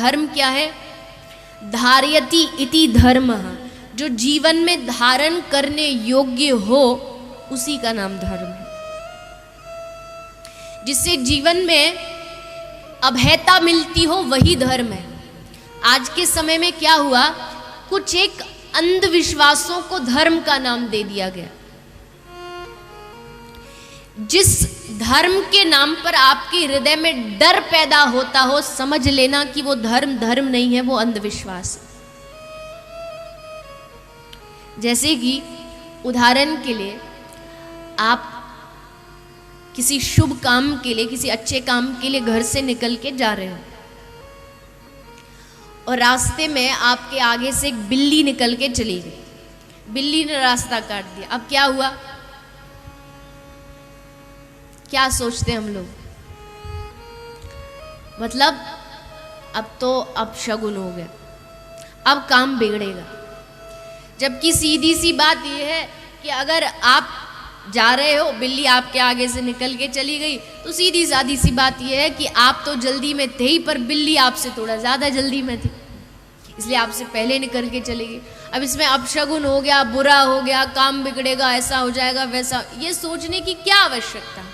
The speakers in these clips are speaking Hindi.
धर्म क्या है? धारयति इति धर्मः, जो जीवन में धारण करने योग्य हो उसी का नाम धर्म है। जिससे जीवन में अभयता मिलती हो वही धर्म है। आज के समय में क्या हुआ, कुछ एक अंधविश्वासों को धर्म का नाम दे दिया गया। जिस धर्म के नाम पर आपके हृदय में डर पैदा होता हो, समझ लेना कि वो धर्म धर्म नहीं है, वो अंधविश्वास है। जैसे कि उदाहरण के लिए आप किसी शुभ काम के लिए, किसी अच्छे काम के लिए घर से निकल के जा रहे हो और रास्ते में आपके आगे से एक बिल्ली निकल के चली गई। बिल्ली ने रास्ता काट दिया। अब क्या हुआ? क्या सोचते हैं हम लोग? मतलब अब तो अपशगुन हो गया, अब काम बिगड़ेगा। जबकि सीधी सी बात यह है कि अगर आप जा रहे हो, बिल्ली आपके आगे से निकल के चली गई, तो सीधी सादी सी बात यह है कि आप तो जल्दी में थे ही, पर बिल्ली आपसे थोड़ा ज्यादा जल्दी में थी, इसलिए आपसे पहले निकल के चली गई। अब इसमें अपशगुन हो गया, बुरा हो गया, काम बिगड़ेगा, ऐसा हो जाएगा, वैसा, ये सोचने की क्या आवश्यकता?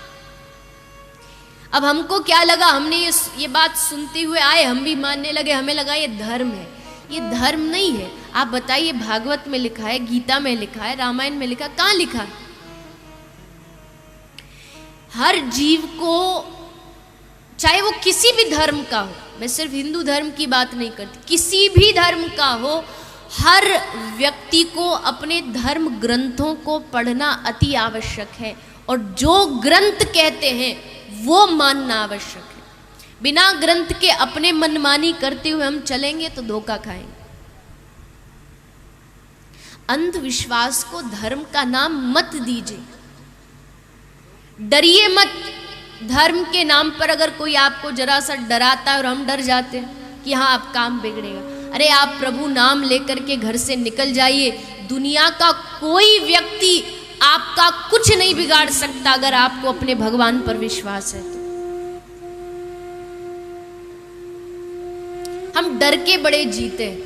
अब हमको क्या लगा, हमने ये बात सुनते हुए आए, हम भी मानने लगे, हमें लगा ये धर्म है। ये धर्म नहीं है। आप बताइए, भागवत में लिखा है, गीता में लिखा है, रामायण में लिखा है, कहाँ लिखा है? हर जीव को, चाहे वो किसी भी धर्म का हो, मैं सिर्फ हिंदू धर्म की बात नहीं करती, किसी भी धर्म का हो, हर व्यक्ति को अपने धर्म ग्रंथों को पढ़ना अति आवश्यक है और जो ग्रंथ कहते हैं वो मानना आवश्यक है। बिना ग्रंथ के अपने मनमानी करते हुए हम चलेंगे तो धोखा खाएंगे। अंधविश्वास को धर्म का नाम मत दीजिए, डरिए मत। धर्म के नाम पर अगर कोई आपको जरा सा डराता है और हम डर जाते हैं कि हाँ अब काम बिगड़ेगा, अरे आप प्रभु नाम लेकर के घर से निकल जाइए। दुनिया का कोई व्यक्ति आपका कुछ नहीं बिगाड़ सकता अगर आपको अपने भगवान पर विश्वास है तो। हम डर के बड़े जीते हैं।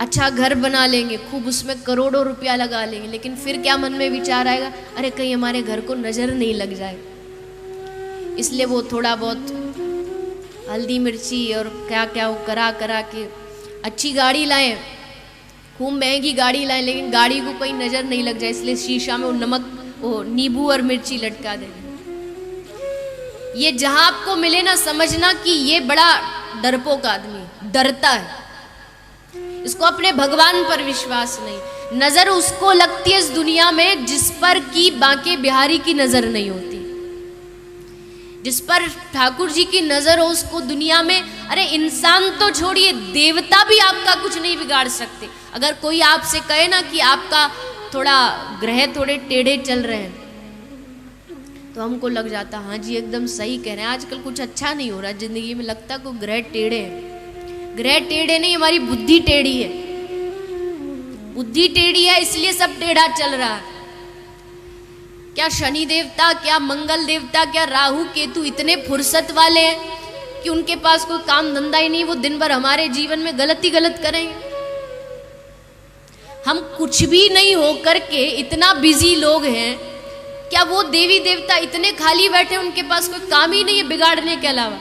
अच्छा घर बना लेंगे, खूब उसमें करोड़ों रुपया लगा लेंगे, लेकिन फिर क्या मन में विचार आएगा, अरे कहीं हमारे घर को नजर नहीं लग जाए, इसलिए वो थोड़ा बहुत हल्दी मिर्ची और क्या क्या वो करा के अच्छी गाड़ी लाएं, खूब महंगी गाड़ी लाएं, लेकिन गाड़ी को कहीं नजर नहीं लग जाए, इसलिए शीशा में वो नमक, वो नींबू और मिर्ची लटका देंगे। ये जहां आपको मिले ना, समझना कि ये बड़ा डरपोक आदमी, डरता है, इसको अपने भगवान पर विश्वास नहीं। नजर उसको लगती है इस दुनिया में जिस पर की बांके बिहारी की नजर नहीं होती। जिस पर ठाकुर जी की नजर हो उसको दुनिया में, अरे इंसान तो छोड़िए, देवता भी आपका कुछ नहीं बिगाड़ सकते। अगर कोई आपसे कहे ना कि आपका थोड़ा ग्रह थोड़े टेढ़े चल रहे हैं, तो हमको लग जाता हाँ जी एकदम सही कह रहे हैं, आजकल कुछ अच्छा नहीं हो रहा जिंदगी में, लगता को ग्रह टेढ़े हैं। ग्रह टेढ़े नहीं, हमारी बुद्धि टेढ़ी है। बुद्धि टेढ़ी है इसलिए सब टेढ़ा चल रहा है। क्या शनि देवता, क्या मंगल देवता, क्या राहु केतु इतने फुर्सत वाले हैं कि उनके पास कोई काम धंधा ही नहीं, वो दिन भर हमारे जीवन में गलत ही गलत करेंगे। हम कुछ भी नहीं हो करके इतना बिजी लोग हैं, क्या वो देवी देवता इतने खाली बैठे, उनके पास कोई काम ही नहीं है बिगाड़ने के अलावा?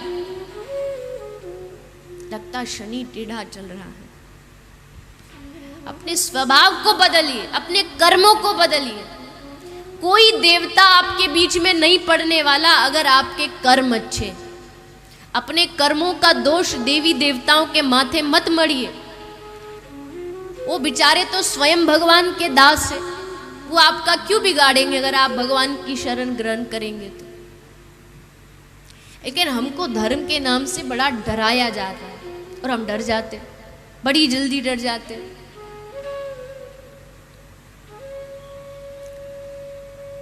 लगता शनि टेढ़ा चल रहा है। अपने स्वभाव को बदलिए, अपने कर्मों को बदलिए। कोई देवता आपके बीच में नहीं पड़ने वाला अगर आपके कर्म अच्छे। अपने कर्मों का दोष देवी देवताओं के माथे मत मढ़िए। वो बेचारे तो स्वयं भगवान के दास है, वो आपका क्यों बिगाड़ेंगे अगर आप भगवान की शरण ग्रहण करेंगे तो। लेकिन हमको धर्म के नाम से बड़ा डराया जा रहा है और हम डर जाते, बड़ी जल्दी डर जाते।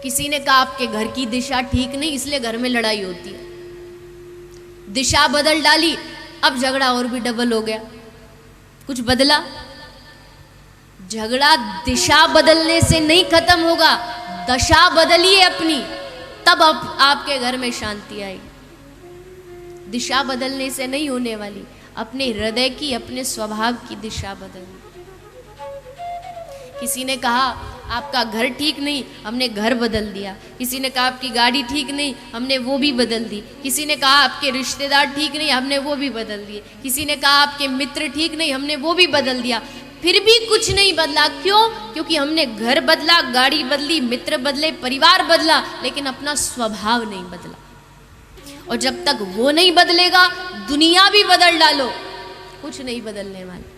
किसी ने कहा आपके घर की दिशा ठीक नहीं इसलिए घर में लड़ाई होती है। दिशा बदल डाली, अब झगड़ा और भी डबल हो गया। कुछ बदला? झगड़ा दिशा बदलने से नहीं खत्म होगा, दशा बदलिए अपनी, तब आपके घर में शांति आएगी। दिशा बदलने से नहीं होने वाली, अपने हृदय की, अपने स्वभाव की दिशा बदलनी। किसी ने कहा आपका घर ठीक नहीं, हमने घर बदल दिया। किसी ने कहा आपकी गाड़ी ठीक नहीं, हमने वो भी बदल दी। किसी ने कहा आपके रिश्तेदार ठीक नहीं, हमने वो भी बदल दिए। किसी ने कहा आपके मित्र ठीक नहीं, हमने वो भी बदल दिया। फिर भी कुछ नहीं बदला। क्यों? क्योंकि हमने घर बदला, गाड़ी बदली, मित्र बदले, परिवार बदला, लेकिन अपना स्वभाव नहीं बदला। और जब तक वो नहीं बदलेगा, दुनिया भी बदल डालो, कुछ नहीं बदलने वाला।